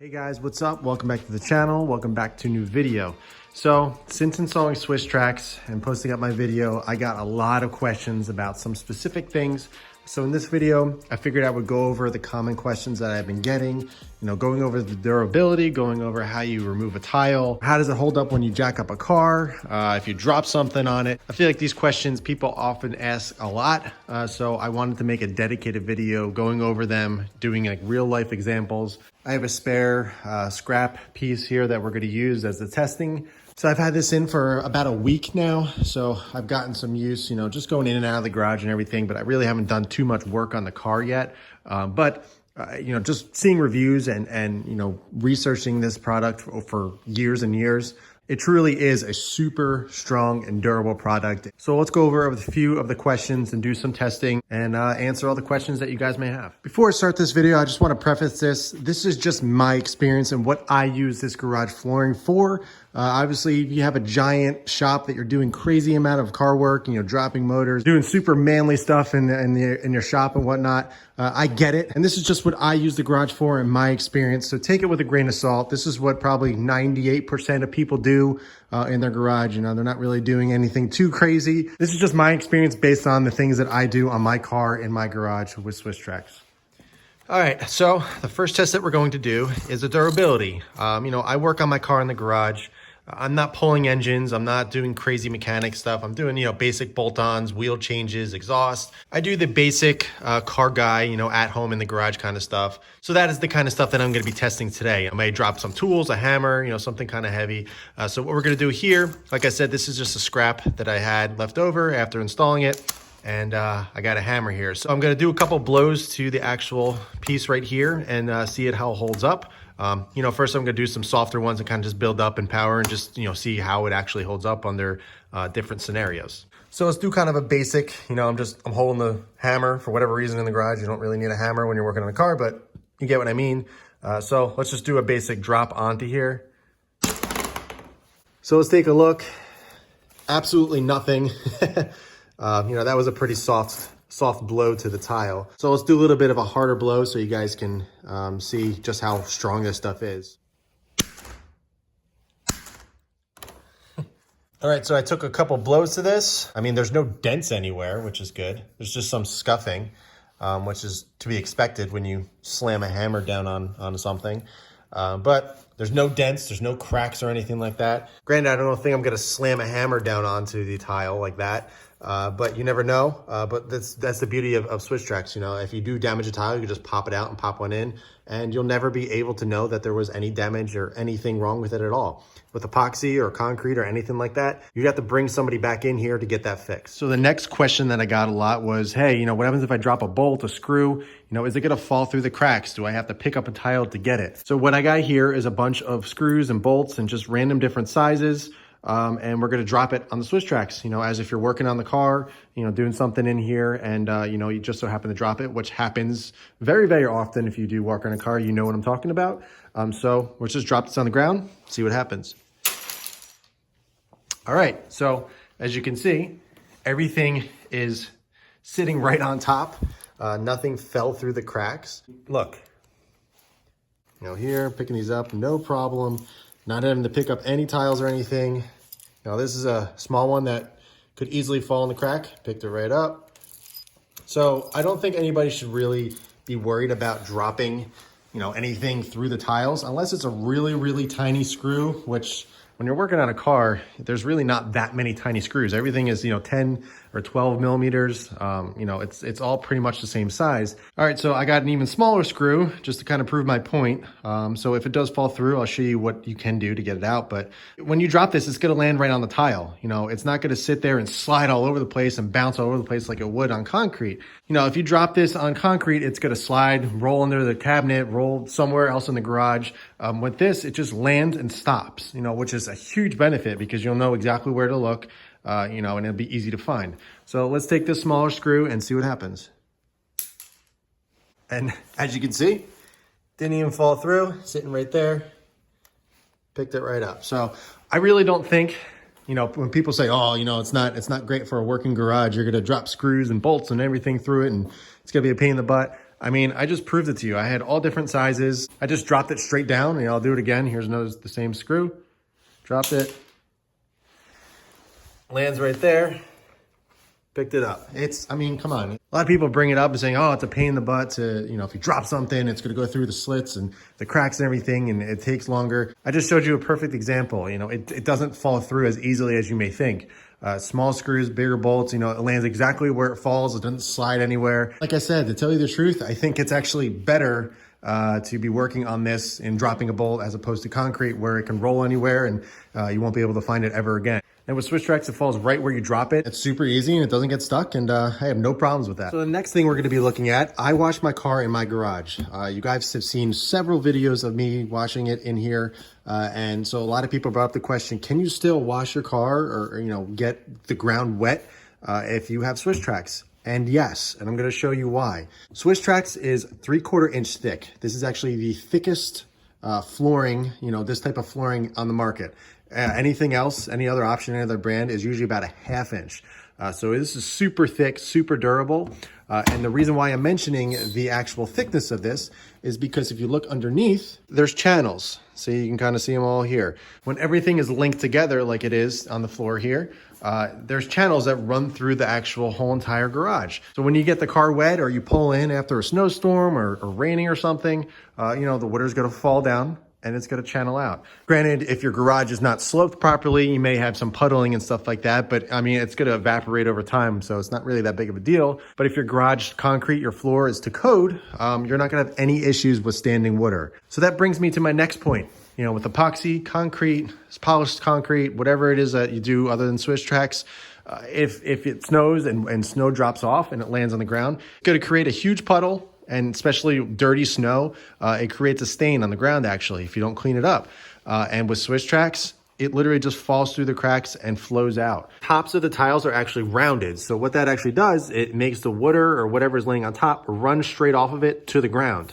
Hey guys, what's up? Welcome back to the channel. Welcome back to a new video. So since installing Swisstrax and posting up my video, I got a lot of questions about some specific things. So in this video, I figured I would go over the common questions that I've been getting, going over the durability, going over how you remove a tile, how does it hold up when you jack up a car, if you drop something on it. I feel like these questions people often ask a lot. So I wanted to make a dedicated video going over them, doing like real life examples. I have a spare scrap piece here that we're going to use as the testing. So I've had this in for about a week now. So I've gotten some use, just going in and out of the garage and everything, but I really haven't done too much work on the car yet. Just seeing reviews and researching this product for years and years, it truly is a super strong and durable product. So let's go over a few of the questions and do some testing and answer all the questions that you guys may have. Before I start this video, I just want to preface this. This is just my experience and what I use this garage flooring for. Obviously, if you have a giant shop that you're doing crazy amount of car work, dropping motors, doing super manly stuff in your shop and whatnot, I get it. And this is just what I use the garage for in my experience. So take it with a grain of salt. This is what probably 98% of people do in their garage. They're not really doing anything too crazy. This is just my experience based on the things that I do on my car in my garage with Swisstrax. All right, so the first test that we're going to do is the durability. I work on my car in the garage. I'm not pulling engines. I'm not doing crazy mechanic stuff. I'm doing, basic bolt-ons, wheel changes, exhaust. I do the basic car guy, at home in the garage kind of stuff. So that is the kind of stuff that I'm going to be testing today. I may drop some tools, a hammer, something kind of heavy. So what we're going to do here, like I said, this is just a scrap that I had left over after installing it. And I got a hammer here. So I'm going to do a couple blows to the actual piece right here and see how it holds up. First I'm going to do some softer ones and kind of just build up in power and just, see how it actually holds up under different scenarios. So let's do kind of a basic, I'm holding the hammer for whatever reason in the garage. You don't really need a hammer when you're working on a car, but you get what I mean. So let's just do a basic drop onto here. So let's take a look. Absolutely nothing. That was a pretty soft blow to the tile. So let's do a little bit of a harder blow so you guys can see just how strong this stuff is. All right, so I took a couple blows to this. There's no dents anywhere, which is good. There's just some scuffing, which is to be expected when you slam a hammer down on something. But there's no dents, there's no cracks or anything like that. Granted, I don't think I'm gonna slam a hammer down onto the tile like that. But you never know. But that's the beauty of Swisstrax. If you do damage a tile, you can just pop it out and pop one in, and you'll never be able to know that there was any damage or anything wrong with it at all. With epoxy or concrete or anything like that, you have to bring somebody back in here to get that fixed. So the next question that I got a lot was, hey, what happens if I drop a bolt, a screw? Is it gonna fall through the cracks? Do I have to pick up a tile to get it? So what I got here is a bunch of screws and bolts and just random different sizes. And we're going to drop it on the Swisstrax, as if you're working on the car, doing something in here and, you just so happen to drop it, which happens very, very often. If you do work on a car, you know what I'm talking about. So let's just drop this on the ground, see what happens. All right. So as you can see, everything is sitting right on top. Nothing fell through the cracks. Look, here, picking these up, no problem. Not having to pick up any tiles or anything. Now this is a small one that could easily fall in the crack. Picked it right up. So I don't think anybody should really be worried about dropping, anything through the tiles unless it's a really, really tiny screw, which when you're working on a car, there's really not that many tiny screws. Everything is, 10 or 12 millimeters. It's all pretty much the same size. All right, so I got an even smaller screw just to kind of prove my point. So if it does fall through, I'll show you what you can do to get it out. But when you drop this, it's gonna land right on the tile. It's not gonna sit there and slide all over the place and bounce all over the place like it would on concrete. If you drop this on concrete, it's gonna slide, roll under the cabinet, roll somewhere else in the garage. With this, it just lands and stops, which is a huge benefit because you'll know exactly where to look. And it'll be easy to find. So let's take this smaller screw and see what happens. And as you can see, didn't even fall through, sitting right there, picked it right up. So I really don't think, when people say, oh, it's not great for a working garage, you're gonna drop screws and bolts and everything through it and it's gonna be a pain in the butt. I mean, I just proved it to you. I had all different sizes. I just dropped it straight down, and I'll do it again. Here's the same screw. Dropped it. Lands right there. Picked it up. I mean, come on. A lot of people bring it up and saying, oh, it's a pain in the butt to, if you drop something, it's going to go through the slits and the cracks and everything, and it takes longer. I just showed you a perfect example. It doesn't fall through as easily as you may think. Small screws, bigger bolts, it lands exactly where it falls. It doesn't slide anywhere. Like I said, to tell you the truth, I think it's actually better to be working on this and dropping a bolt as opposed to concrete where it can roll anywhere and you won't be able to find it ever again. And with Swisstrax, it falls right where you drop it. It's super easy and it doesn't get stuck, and I have no problems with that. So the next thing we're gonna be looking at, I wash my car in my garage. You guys have seen several videos of me washing it in here. And so a lot of people brought up the question, can you still wash your car or get the ground wet if you have Swisstrax? And yes, and I'm gonna show you why. Swisstrax is 3/4 inch thick. This is actually the thickest flooring, this type of flooring on the market. Anything else, any other option, any other brand is usually about a 1/2 inch. So this is super thick, super durable. And the reason why I'm mentioning the actual thickness of this is because if you look underneath, there's channels. So you can kind of see them all here. When everything is linked together like it is on the floor here, there's channels that run through the actual whole entire garage. So when you get the car wet or you pull in after a snowstorm or raining or something, the water's gonna fall down and it's gonna channel out. Granted, if your garage is not sloped properly, you may have some puddling and stuff like that, but I mean, it's gonna evaporate over time, so it's not really that big of a deal. But if your garage concrete, your floor is to code, you're not gonna have any issues with standing water. So that brings me to my next point. With epoxy, concrete, polished concrete, whatever it is that you do other than Swisstrax, if it snows and snow drops off and it lands on the ground, it's gonna create a huge puddle. And especially dirty snow, it creates a stain on the ground actually if you don't clean it up. And with Swisstrax, it literally just falls through the cracks and flows out. Tops of the tiles are actually rounded. So what that actually does, it makes the water or whatever is laying on top run straight off of it to the ground.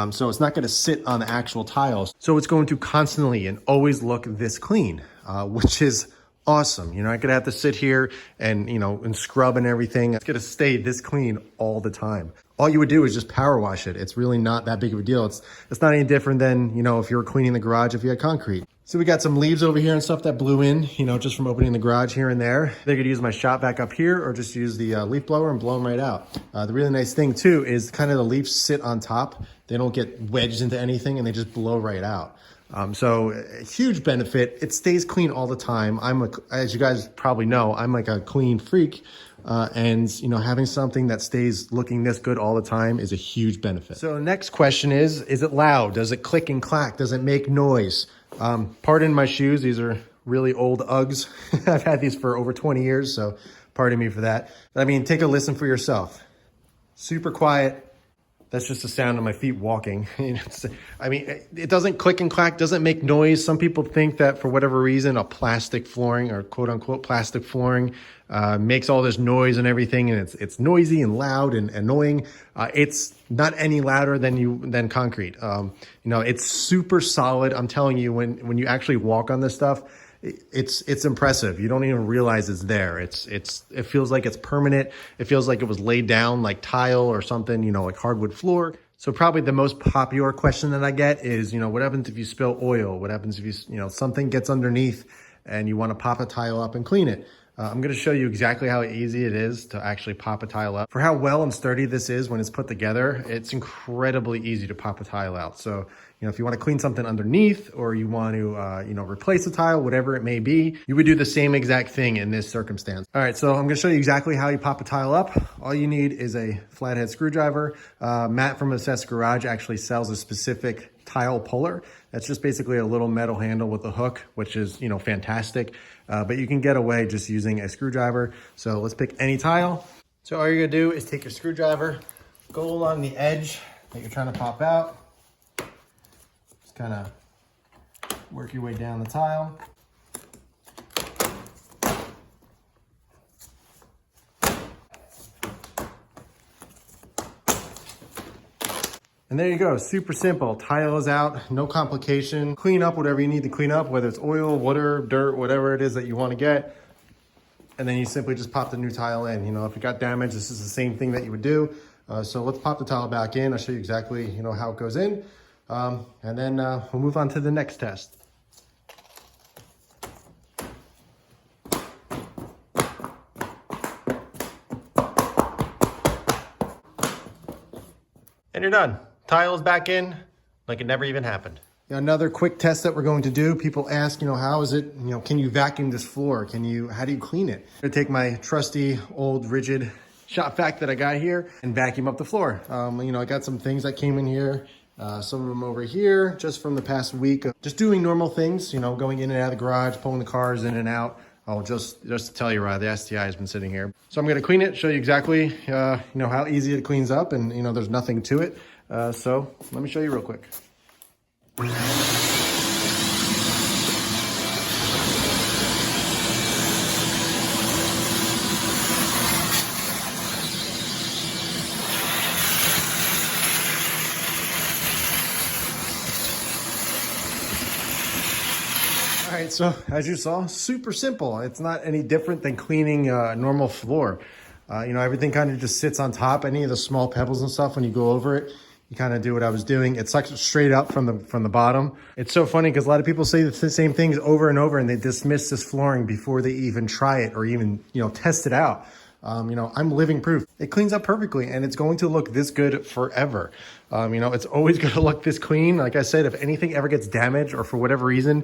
So it's not gonna sit on the actual tiles. So it's going to constantly and always look this clean, which is awesome. You're not gonna have to sit here and, and scrub and everything. It's gonna stay this clean all the time. All you would do is just power wash it. It's really not that big of a deal. It's not any different than, if you were cleaning the garage if you had concrete. So we got some leaves over here and stuff that blew in, just from opening the garage here and there. They could use my shop vac up here or just use the leaf blower and blow them right out. The really nice thing too is kind of the leaves sit on top. They don't get wedged into anything and they just blow right out. So a huge benefit. It stays clean all the time. As you guys probably know, I'm like a clean freak. And having something that stays looking this good all the time is a huge benefit. So next question is it loud? Does it click and clack? Does it make noise? Pardon my shoes. These are really old Uggs. I've had these for over 20 years, so pardon me for that. But I mean, take a listen for yourself. Super quiet. That's just the sound of my feet walking. I mean, it doesn't click and clack, doesn't make noise. Some people think that for whatever reason, a plastic flooring or quote unquote plastic flooring makes all this noise and everything, and it's noisy and loud and annoying. It's not any louder than concrete. It's super solid. I'm telling you, when you actually walk on this stuff, it's impressive. You don't even realize it's there. It feels like it's permanent. It feels like it was laid down like tile or something, like hardwood floor. So probably the most popular question that I get is, what happens if you spill oil? What happens if something gets underneath and you want to pop a tile up and clean it? I'm going to show you exactly how easy it is to actually pop a tile up. For how well and sturdy this is when it's put together, it's incredibly easy to pop a tile out. So, if you want to clean something underneath or you want to, replace a tile, whatever it may be, you would do the same exact thing in this circumstance. All right, so I'm going to show you exactly how you pop a tile up. All you need is a flathead screwdriver. Matt from Assess Garage actually sells a specific tile puller. That's just basically a little metal handle with a hook, which is, fantastic. But you can get away just using a screwdriver. So let's pick any tile. So all you're gonna do is take your screwdriver, go along the edge that you're trying to pop out. Just kind of work your way down the tile. And there you go, super simple. Tile is out, no complication. Clean up whatever you need to clean up, whether it's oil, water, dirt, whatever it is that you want to get. And then you simply just pop the new tile in. If it got damaged, this is the same thing that you would do. So let's pop the tile back in. I'll show you exactly, how it goes in. And then we'll move on to the next test. And you're done. Tile's back in like it never even happened. Another quick test that we're going to do. People ask, how is it, can you vacuum this floor? How do you clean it? I'm gonna take my trusty old rigid shop vac that I got here and vacuum up the floor. I got some things that came in here. Some of them over here, just from the past week of just doing normal things, going in and out of the garage, pulling the cars in and out. Oh, just to tell you, the STI has been sitting here. So I'm gonna clean it, show you exactly, how easy it cleans up, and there's nothing to it. So let me show you real quick. All right, so as you saw, super simple. It's not any different than cleaning a normal floor. Everything kind of just sits on top. Any of the small pebbles and stuff, when you go over it, you kind of do what I was doing. It sucks straight up from the bottom. It's so funny because a lot of people say the same things over and over, and they dismiss this flooring before they even try it or even, test it out. I'm living proof. It cleans up perfectly, and it's going to look this good forever. It's always going to look this clean. Like I said, if anything ever gets damaged or for whatever reason,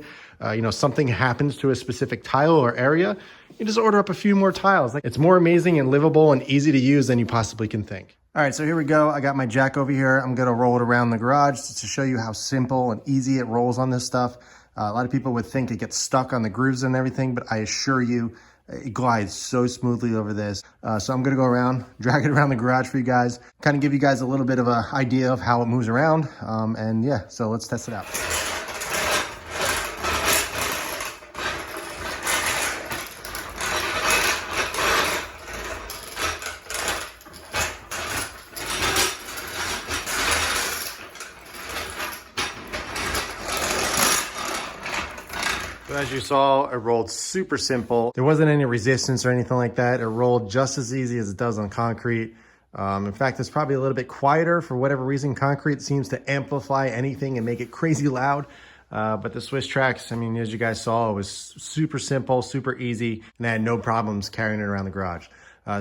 something happens to a specific tile or area, you just order up a few more tiles. It's more amazing and livable and easy to use than you possibly can think. All right, so here we go. I got my jack over here. I'm gonna roll it around the garage to show you how simple and easy it rolls on this stuff. A lot of people would think it gets stuck on the grooves and everything, but I assure you, it glides so smoothly over this. So I'm gonna go around, drag it around the garage for you guys, kind of give you guys a little bit of an idea of how it moves around. And yeah, so let's test it out. So as you saw, it rolled super simple. There wasn't any resistance or anything like that. It rolled just as easy as it does on concrete. In fact, it's probably a little bit quieter for whatever reason. Concrete seems to amplify anything and make it crazy loud. But the Swisstrax, as you guys saw, it was super simple, super easy, and I had no problems carrying it around the garage.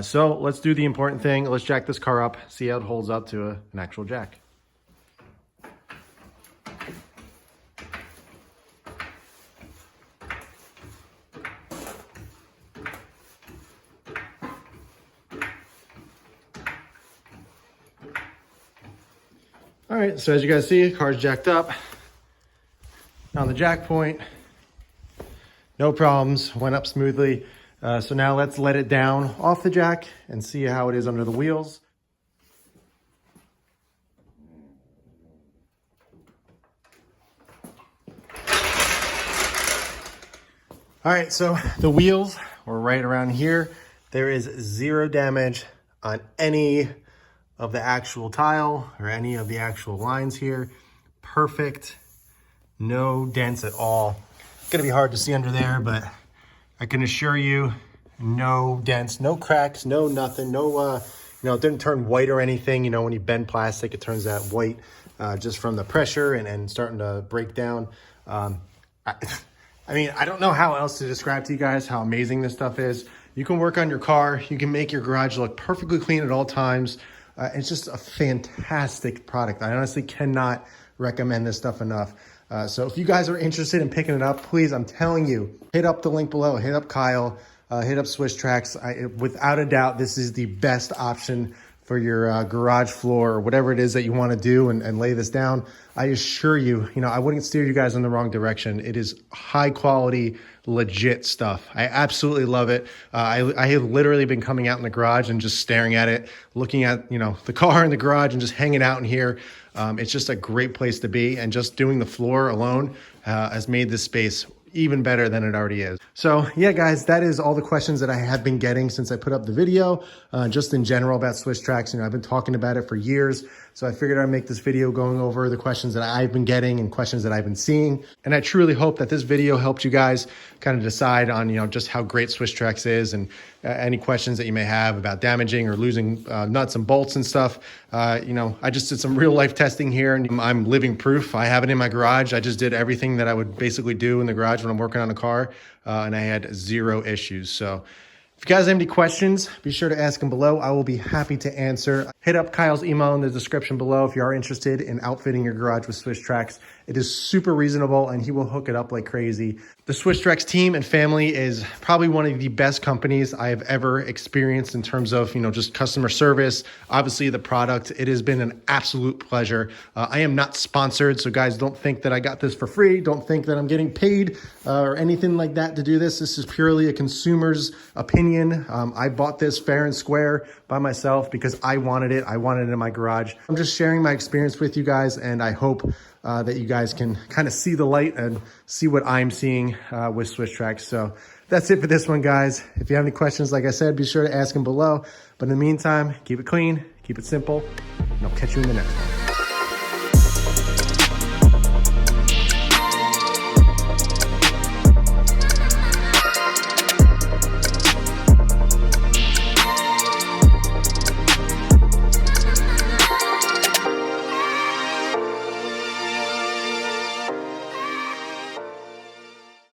So let's do the important thing. Let's jack this car up, see how it holds up to an actual jack. All right, so as you guys see, car's jacked up on the jack point. No problems, went up smoothly. So now let's let it down off the jack and see how it is under the wheels. All right, so the wheels were right around here. There is zero damage on any of the actual tile or any of the actual lines here. Perfect, no dents at all. It's gonna be hard to see under there, but I can assure you, no dents, no cracks, no nothing, no, it didn't turn white or anything. When you bend plastic, it turns that white just from the pressure and starting to break down. I don't know how else to describe to you guys how amazing this stuff is. You can work on your car. You can make your garage look perfectly clean at all times. It's just a fantastic product. I honestly cannot recommend this stuff enough. So if you guys are interested in picking it up, please, I'm telling you, hit up the link below, hit up Kyle, hit up Swisstrax. Without a doubt, this is the best option for your garage floor or whatever it is that you want to do and lay this down. I assure you, I wouldn't steer you guys in the wrong direction. It is high quality, legit stuff. I absolutely love it. I have literally been coming out in the garage and just staring at it, looking at, the car in the garage and just hanging out in here. It's just a great place to be, and just doing the floor alone has made this space even better than it already is. So yeah, guys, that is all the questions that I have been getting since I put up the video, just in general about Swisstrax. You know, I've been talking about it for years. So I figured I'd make this video going over the questions that I've been getting and questions that I've been seeing. And I truly hope that this video helped you guys kind of decide on, you know, just how great Swisstrax is, and any questions that you may have about damaging or losing nuts and bolts and stuff. You know, I just did some real life testing here, and I'm living proof. I have it in my garage. I just did everything that I would basically do in the garage when I'm working on a car, and I had zero issues. So if you guys have any questions, be sure to ask them below. I will be happy to answer. Hit up Kyle's email in the description below if you are interested in outfitting your garage with Swisstrax. It is super reasonable, and he will hook it up like crazy. The Swisstrax team and family is probably one of the best companies I have ever experienced in terms of, you know, just customer service. Obviously, the product, it has been an absolute pleasure. I am not sponsored, so guys, don't think that I got this for free. Don't think that I'm getting paid or anything like that to do this. This is purely a consumer's opinion. I bought this fair and square by myself because I wanted it. I wanted it in my garage. I'm just sharing my experience with you guys, and I hope that you guys can kind of see the light and see what I'm seeing with Swisstrax. So that's it for this one, guys. If you have any questions, like I said, be sure to ask them below. But in the meantime, keep it clean, keep it simple, and I'll catch you in the next one.